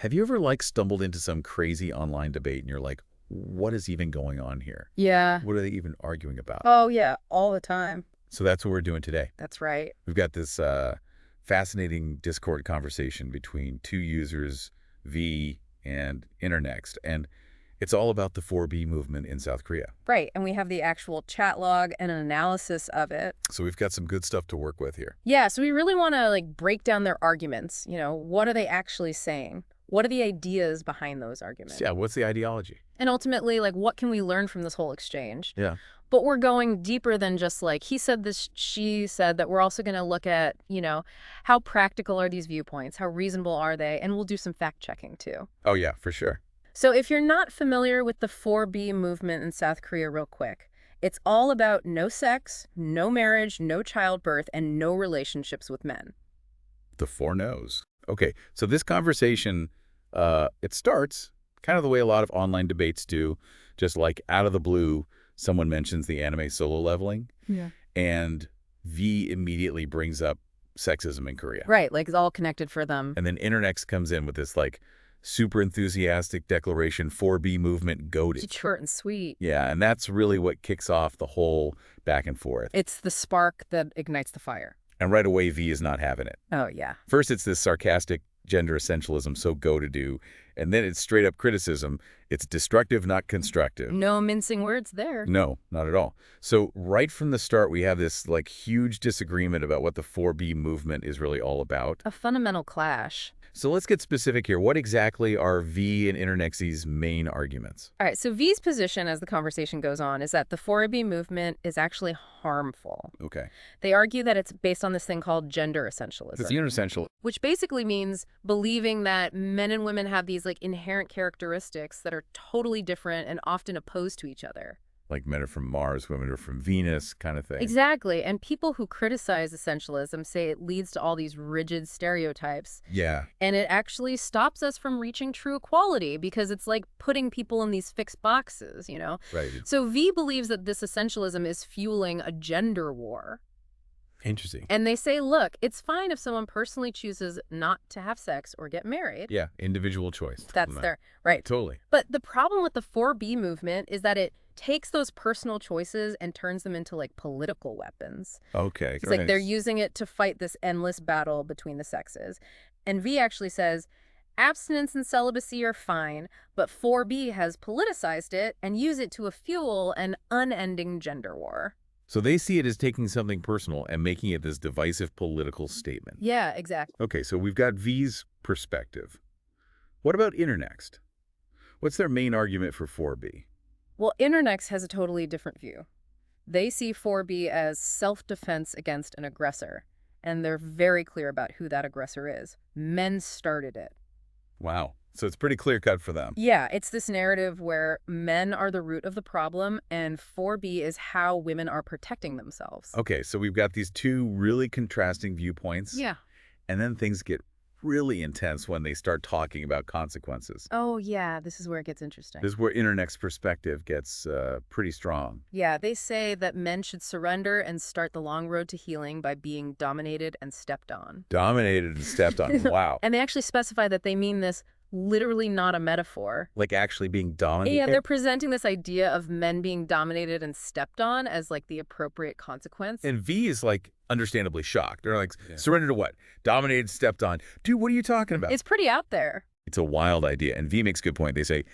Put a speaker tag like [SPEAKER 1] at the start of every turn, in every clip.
[SPEAKER 1] Have you ever stumbled into some crazy online debate and you're like, what is even going on here?
[SPEAKER 2] Yeah.
[SPEAKER 1] What are they even arguing about?
[SPEAKER 2] Oh, yeah, all the time.
[SPEAKER 1] So that's what we're doing today.
[SPEAKER 2] That's right.
[SPEAKER 1] We've got this fascinating Discord conversation between two users, V and INTERNEXT, and it's all about the 4B movement in South Korea.
[SPEAKER 2] Right, and we have the actual chat log and an analysis of it.
[SPEAKER 1] So we've got some good stuff to work with here.
[SPEAKER 2] Yeah, so we really want to break down their arguments. What are they actually saying? What are the ideas behind those arguments?
[SPEAKER 1] So yeah, what's the ideology?
[SPEAKER 2] And ultimately, what can we learn from this whole exchange?
[SPEAKER 1] Yeah.
[SPEAKER 2] But we're going deeper than just he said this, she said that. We're also going to look at, how practical are these viewpoints? How reasonable are they? And we'll do some fact checking too.
[SPEAKER 1] Oh yeah, for sure.
[SPEAKER 2] So if you're not familiar with the 4B movement in South Korea real quick, it's all about no sex, no marriage, no childbirth, and no relationships with men.
[SPEAKER 1] The four no's. Okay, so this conversation, it starts kind of the way a lot of online debates do, just out of the blue, someone mentions the anime solo leveling,
[SPEAKER 2] Yeah.
[SPEAKER 1] and V immediately brings up sexism in Korea.
[SPEAKER 2] Right, it's all connected for them.
[SPEAKER 1] And then INTERNEXT comes in with this super enthusiastic declaration, 4B movement goated.
[SPEAKER 2] It's short and sweet.
[SPEAKER 1] Yeah, and that's really what kicks off the whole back and forth.
[SPEAKER 2] It's the spark that ignites the fire.
[SPEAKER 1] And right away, V is not having it.
[SPEAKER 2] Oh, yeah.
[SPEAKER 1] First, it's this sarcastic gender essentialism, so go to do. And then it's straight up criticism. It's destructive, not constructive.
[SPEAKER 2] No mincing words there.
[SPEAKER 1] No, not at all. So right from the start, we have this huge disagreement about what the 4B movement is really all about.
[SPEAKER 2] A fundamental clash.
[SPEAKER 1] So let's get specific here. What exactly are V and INTERNEXT's main arguments?
[SPEAKER 2] All right, so V's position as the conversation goes on is that the 4B movement is actually harmful.
[SPEAKER 1] Okay.
[SPEAKER 2] They argue that it's based on this thing called gender essentialism.
[SPEAKER 1] It's essential.
[SPEAKER 2] Which basically means believing that men and women have these inherent characteristics that are totally different and often opposed to each other.
[SPEAKER 1] Like men are from Mars, women are from Venus kind of thing.
[SPEAKER 2] Exactly. And people who criticize essentialism say it leads to all these rigid stereotypes.
[SPEAKER 1] Yeah.
[SPEAKER 2] And it actually stops us from reaching true equality because it's like putting people in these fixed boxes,
[SPEAKER 1] Right.
[SPEAKER 2] So V believes that this essentialism is fueling a gender war.
[SPEAKER 1] Interesting.
[SPEAKER 2] And they say, look, it's fine if someone personally chooses not to have sex or get married.
[SPEAKER 1] Yeah, individual choice.
[SPEAKER 2] That's their right.
[SPEAKER 1] Totally.
[SPEAKER 2] But the problem with the 4B movement is that it takes those personal choices and turns them into political weapons.
[SPEAKER 1] Okay.
[SPEAKER 2] It's they're using it to fight this endless battle between the sexes. And V actually says abstinence and celibacy are fine, but 4B has politicized it and used it to fuel an unending gender war.
[SPEAKER 1] So they see it as taking something personal and making it this divisive political statement.
[SPEAKER 2] Yeah, exactly.
[SPEAKER 1] Okay, so we've got V's perspective. What about INTERNEXT? What's their main argument for 4B?
[SPEAKER 2] Well, INTERNEXT has a totally different view. They see 4B as self-defense against an aggressor, and they're very clear about who that aggressor is. Men started it.
[SPEAKER 1] Wow. So it's pretty clear-cut for them.
[SPEAKER 2] Yeah, it's this narrative where men are the root of the problem, and 4B is how women are protecting themselves.
[SPEAKER 1] Okay, so we've got these two really contrasting viewpoints.
[SPEAKER 2] Yeah.
[SPEAKER 1] And then things get really intense when they start talking about consequences.
[SPEAKER 2] Oh, yeah, this is where it gets interesting.
[SPEAKER 1] This is where INTERNEXT's perspective gets pretty strong.
[SPEAKER 2] Yeah, they say that men should surrender and start the long road to healing by being dominated and stepped on.
[SPEAKER 1] Dominated and stepped on. Wow.
[SPEAKER 2] And they actually specify that they mean this literally, not a metaphor.
[SPEAKER 1] Actually being dominated?
[SPEAKER 2] Yeah, they're presenting this idea of men being dominated and stepped on as the appropriate consequence.
[SPEAKER 1] And V is understandably shocked. They're surrender to what? Dominated, stepped on. Dude, what are you talking about?
[SPEAKER 2] It's pretty out there.
[SPEAKER 1] It's a wild idea. And V makes a good point. They say,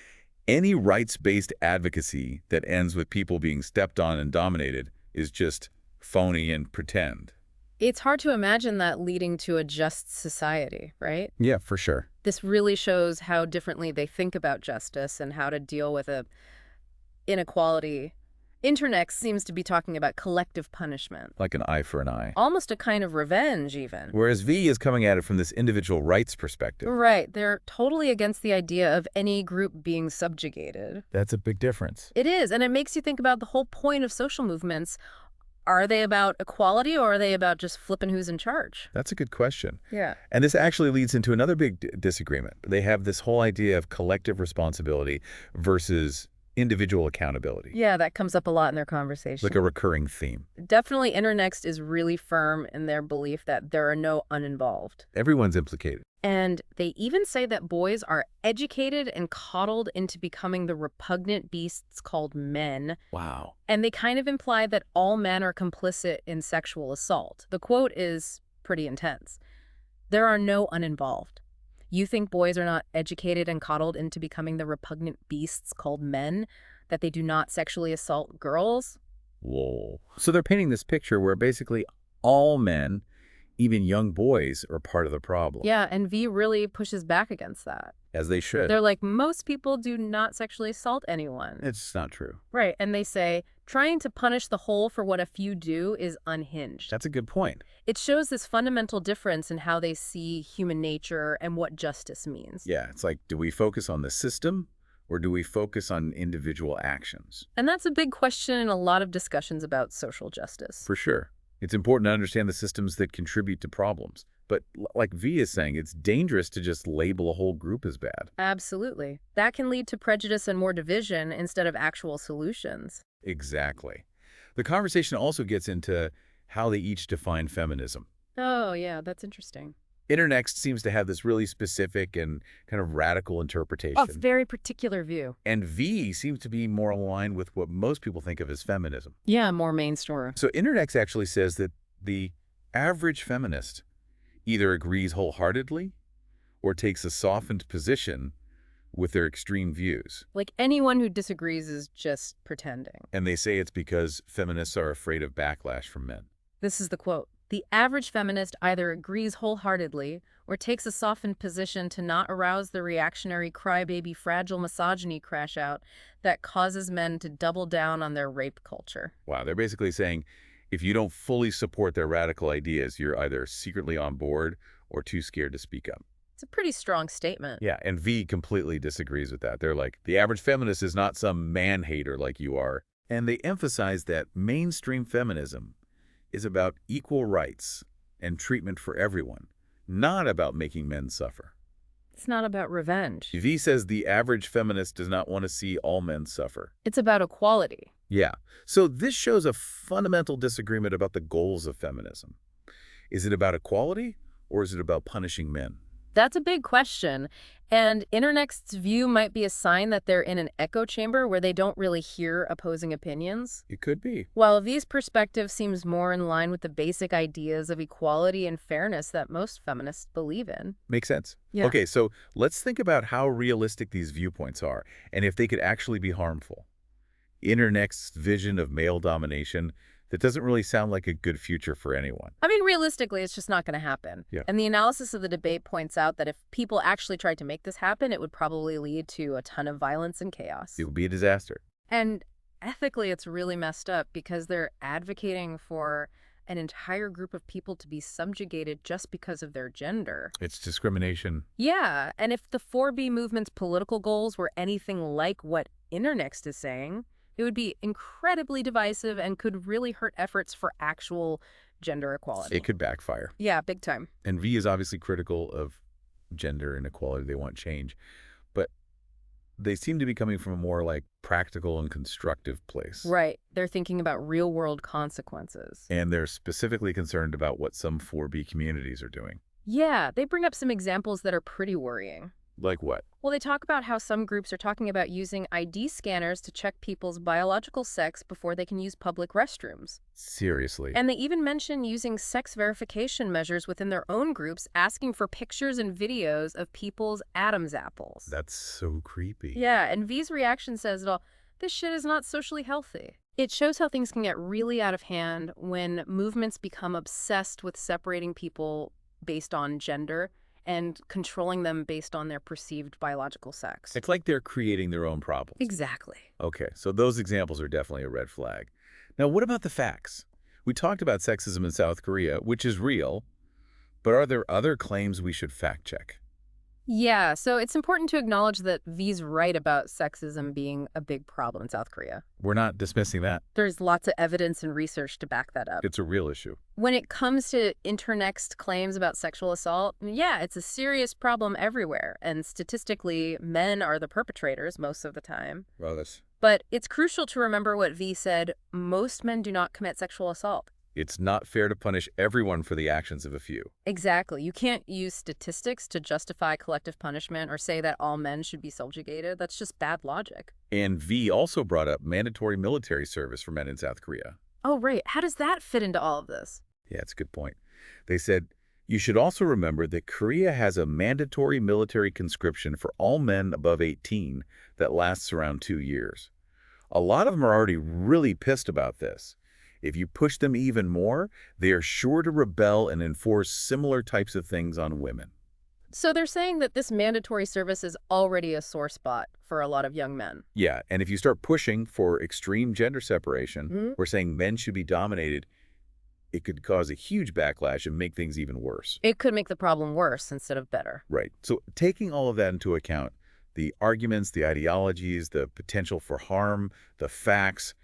[SPEAKER 1] any rights-based advocacy that ends with people being stepped on and dominated is just phony and pretend.
[SPEAKER 2] It's hard to imagine that leading to a just society, right?
[SPEAKER 1] Yeah, for sure.
[SPEAKER 2] This really shows how differently they think about justice and how to deal with inequality. INTERNEXT seems to be talking about collective punishment.
[SPEAKER 1] Like an eye for an eye.
[SPEAKER 2] Almost a kind of revenge, even.
[SPEAKER 1] Whereas V is coming at it from this individual rights perspective.
[SPEAKER 2] Right. They're totally against the idea of any group being subjugated.
[SPEAKER 1] That's a big difference.
[SPEAKER 2] It is, and it makes you think about the whole point of social movements. Are they about equality, or are they about just flipping who's in charge?
[SPEAKER 1] That's a good question.
[SPEAKER 2] Yeah.
[SPEAKER 1] And this actually leads into another big disagreement. They have this whole idea of collective responsibility versus individual accountability,
[SPEAKER 2] Yeah, that comes up a lot in their
[SPEAKER 1] like
[SPEAKER 2] conversation.
[SPEAKER 1] a recurring theme.
[SPEAKER 2] Definitely, INTERNEXT is really firm in their belief that there are no uninvolved.
[SPEAKER 1] Everyone's implicated.
[SPEAKER 2] And they even say that boys are educated and coddled into becoming the repugnant beasts called men.
[SPEAKER 1] Wow.
[SPEAKER 2] And they kind of imply that all men are complicit in sexual assault. The quote is pretty intense. There are no uninvolved. You think boys are not educated and coddled into becoming the repugnant beasts called men, that they do not sexually assault girls?
[SPEAKER 1] Whoa. So they're painting this picture where basically all men, even young boys, are part of the problem.
[SPEAKER 2] Yeah, and V really pushes back against that.
[SPEAKER 1] As they should.
[SPEAKER 2] They're like, most people do not sexually assault anyone.
[SPEAKER 1] It's not true.
[SPEAKER 2] Right, and they say, trying to punish the whole for what a few do is unhinged.
[SPEAKER 1] That's a good point.
[SPEAKER 2] It shows this fundamental difference in how they see human nature and what justice means.
[SPEAKER 1] Yeah, it's like, do we focus on the system or do we focus on individual actions?
[SPEAKER 2] And that's a big question in a lot of discussions about social justice.
[SPEAKER 1] For sure. It's important to understand the systems that contribute to problems. But like V is saying, it's dangerous to just label a whole group as bad.
[SPEAKER 2] Absolutely. That can lead to prejudice and more division instead of actual solutions.
[SPEAKER 1] Exactly. The conversation also gets into how they each define feminism.
[SPEAKER 2] Oh, yeah, that's interesting.
[SPEAKER 1] INTERNEXT seems to have this really specific and kind of radical interpretation.
[SPEAKER 2] A very particular view.
[SPEAKER 1] And V seems to be more aligned with what most people think of as feminism.
[SPEAKER 2] Yeah, more mainstream.
[SPEAKER 1] So INTERNEXT actually says that the average feminist either agrees wholeheartedly or takes a softened position with their extreme views.
[SPEAKER 2] Like anyone who disagrees is just pretending.
[SPEAKER 1] And they say it's because feminists are afraid of backlash from men.
[SPEAKER 2] This is the quote. The average feminist either agrees wholeheartedly or takes a softened position to not arouse the reactionary crybaby fragile misogyny crash out that causes men to double down on their rape culture.
[SPEAKER 1] Wow, they're basically saying if you don't fully support their radical ideas, you're either secretly on board or too scared to speak up.
[SPEAKER 2] It's a pretty strong statement.
[SPEAKER 1] Yeah, and V completely disagrees with that. They're like, the average feminist is not some man-hater like you are. And they emphasize that mainstream feminism is about equal rights and treatment for everyone, not about making men suffer.
[SPEAKER 2] It's not about revenge.
[SPEAKER 1] V says the average feminist does not want to see all men suffer.
[SPEAKER 2] It's about equality.
[SPEAKER 1] Yeah, so this shows a fundamental disagreement about the goals of feminism. Is it about equality or is it about punishing men?
[SPEAKER 2] That's a big question. And INTERNEXT's view might be a sign that they're in an echo chamber where they don't really hear opposing opinions.
[SPEAKER 1] It could be.
[SPEAKER 2] While V's perspective seems more in line with the basic ideas of equality and fairness that most feminists believe in.
[SPEAKER 1] Makes sense.
[SPEAKER 2] Yeah.
[SPEAKER 1] Okay, so let's think about how realistic these viewpoints are and if they could actually be harmful. INTERNEXT's vision of male domination, that doesn't really sound like a good future for anyone.
[SPEAKER 2] I mean, realistically, it's just not going to happen.
[SPEAKER 1] Yeah.
[SPEAKER 2] And the analysis of the debate points out that if people actually tried to make this happen, it would probably lead to a ton of violence and chaos.
[SPEAKER 1] It would be a disaster.
[SPEAKER 2] And ethically, it's really messed up because they're advocating for an entire group of people to be subjugated just because of their gender.
[SPEAKER 1] It's discrimination.
[SPEAKER 2] Yeah, and if the 4B movement's political goals were anything like what INTERNEXT is saying, it would be incredibly divisive and could really hurt efforts for actual gender equality.
[SPEAKER 1] It could backfire.
[SPEAKER 2] Yeah, big time.
[SPEAKER 1] And V is obviously critical of gender inequality. They want change. But they seem to be coming from a more like practical and constructive place.
[SPEAKER 2] Right. They're thinking about real-world consequences.
[SPEAKER 1] And they're specifically concerned about what some 4B communities are doing.
[SPEAKER 2] Yeah, they bring up some examples that are pretty worrying.
[SPEAKER 1] Like what?
[SPEAKER 2] Well, they talk about how some groups are talking about using ID scanners to check people's biological sex before they can use public restrooms.
[SPEAKER 1] Seriously.
[SPEAKER 2] And they even mention using sex verification measures within their own groups, asking for pictures and videos of people's Adam's apples.
[SPEAKER 1] That's so creepy.
[SPEAKER 2] Yeah, and V's reaction says it all. This shit is not socially healthy. It shows how things can get really out of hand when movements become obsessed with separating people based on gender and controlling them based on their perceived biological sex.
[SPEAKER 1] It's like they're creating their own problems.
[SPEAKER 2] Exactly.
[SPEAKER 1] Okay, so those examples are definitely a red flag. Now, what about the facts? We talked about sexism in South Korea, which is real, but are there other claims we should fact check?
[SPEAKER 2] Yeah, so it's important to acknowledge that V's right about sexism being a big problem in South Korea.
[SPEAKER 1] We're not dismissing that.
[SPEAKER 2] There's lots of evidence and research to back that up.
[SPEAKER 1] It's a real issue.
[SPEAKER 2] When it comes to INTERNEXT claims about sexual assault, yeah, it's a serious problem everywhere. And statistically, men are the perpetrators most of the time.
[SPEAKER 1] Well, that's
[SPEAKER 2] But it's crucial to remember what V said: most men do not commit sexual assault.
[SPEAKER 1] It's not fair to punish everyone for the actions of a few.
[SPEAKER 2] Exactly. You can't use statistics to justify collective punishment or say that all men should be subjugated. That's just bad logic.
[SPEAKER 1] And V also brought up mandatory military service for men in South Korea.
[SPEAKER 2] Oh, right. How does that fit into all of this?
[SPEAKER 1] Yeah, it's a good point. They said, you should also remember that Korea has a mandatory military conscription for all men above 18 that lasts around 2 years. A lot of them are already really pissed about this. If you push them even more, they are sure to rebel and enforce similar types of things on women.
[SPEAKER 2] So they're saying that this mandatory service is already a sore spot for a lot of young men.
[SPEAKER 1] Yeah, and if you start pushing for extreme gender separation,
[SPEAKER 2] Mhm.
[SPEAKER 1] or saying men should be dominated, it could cause a huge backlash and make things even worse.
[SPEAKER 2] It could make the problem worse instead of better.
[SPEAKER 1] Right. So taking all of that into account, the arguments, the ideologies, the potential for harm, the facts,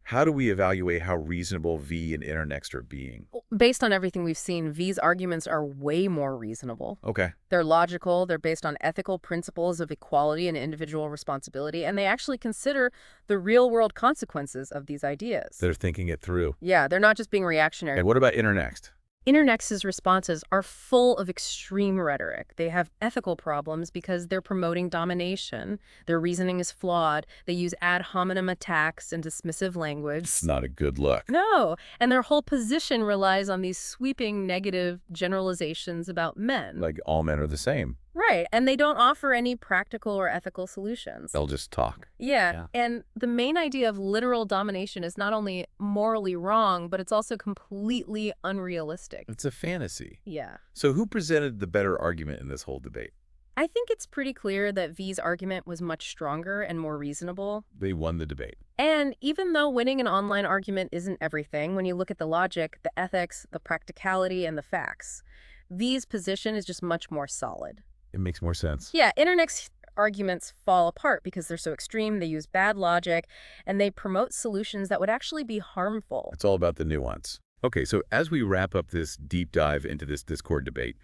[SPEAKER 1] how do we evaluate how reasonable V and INTERNEXT are being?
[SPEAKER 2] Based on everything we've seen, V's arguments are way more reasonable.
[SPEAKER 1] Okay.
[SPEAKER 2] They're logical, they're based on ethical principles of equality and individual responsibility, and they actually consider the real-world consequences of these ideas.
[SPEAKER 1] They're thinking it through.
[SPEAKER 2] Yeah, they're not just being reactionary.
[SPEAKER 1] And what about INTERNEXT?
[SPEAKER 2] INTERNEXT's responses are full of extreme rhetoric. They have ethical problems because they're promoting domination. Their reasoning is flawed. They use ad hominem attacks and dismissive language.
[SPEAKER 1] It's not a good look.
[SPEAKER 2] No, and their whole position relies on these sweeping negative generalizations about men.
[SPEAKER 1] Like all men are the same.
[SPEAKER 2] Right, and they don't offer any practical or ethical solutions.
[SPEAKER 1] They'll just talk.
[SPEAKER 2] Yeah, and the main idea of literal domination is not only morally wrong, but it's also completely unrealistic.
[SPEAKER 1] It's a fantasy.
[SPEAKER 2] Yeah.
[SPEAKER 1] So who presented the better argument in this whole debate?
[SPEAKER 2] I think it's pretty clear that V's argument was much stronger and more reasonable.
[SPEAKER 1] They won the debate.
[SPEAKER 2] And even though winning an online argument isn't everything, when you look at the logic, the ethics, the practicality, and the facts, V's position is just much more solid.
[SPEAKER 1] It makes more sense.
[SPEAKER 2] Yeah, INTERNEXT arguments fall apart because they're so extreme, they use bad logic, and they promote solutions that would actually be harmful.
[SPEAKER 1] It's all about the nuance. Okay, so as we wrap up this deep dive into this Discord debate,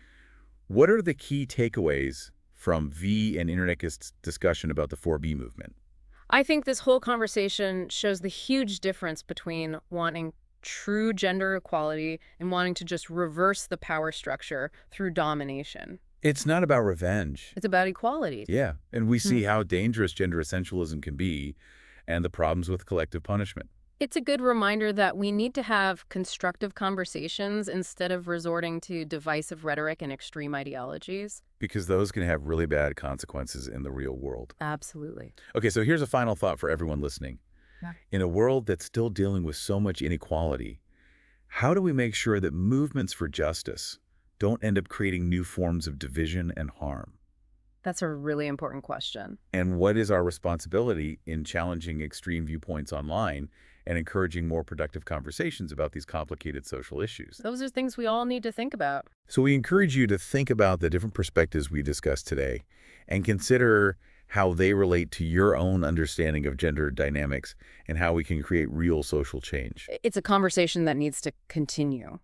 [SPEAKER 1] what are the key takeaways from V and INTERNEXT's discussion about the 4B movement?
[SPEAKER 2] I think this whole conversation shows the huge difference between wanting true gender equality and wanting to just reverse the power structure through domination.
[SPEAKER 1] It's not about revenge.
[SPEAKER 2] It's about equality.
[SPEAKER 1] Yeah, and we see how dangerous gender essentialism can be and the problems with collective punishment.
[SPEAKER 2] It's a good reminder that we need to have constructive conversations instead of resorting to divisive rhetoric and extreme ideologies.
[SPEAKER 1] Because those can have really bad consequences in the real world.
[SPEAKER 2] Absolutely.
[SPEAKER 1] Okay, so here's a final thought for everyone listening.
[SPEAKER 2] Yeah.
[SPEAKER 1] In a world that's still dealing with so much inequality, how do we make sure that movements for justice don't end up creating new forms of division and harm?
[SPEAKER 2] That's a really important question.
[SPEAKER 1] And what is our responsibility in challenging extreme viewpoints online and encouraging more productive conversations about these complicated social issues?
[SPEAKER 2] Those are things we all need to think about.
[SPEAKER 1] So we encourage you to think about the different perspectives we discussed today and consider how they relate to your own understanding of gender dynamics and how we can create real social change.
[SPEAKER 2] It's a conversation that needs to continue.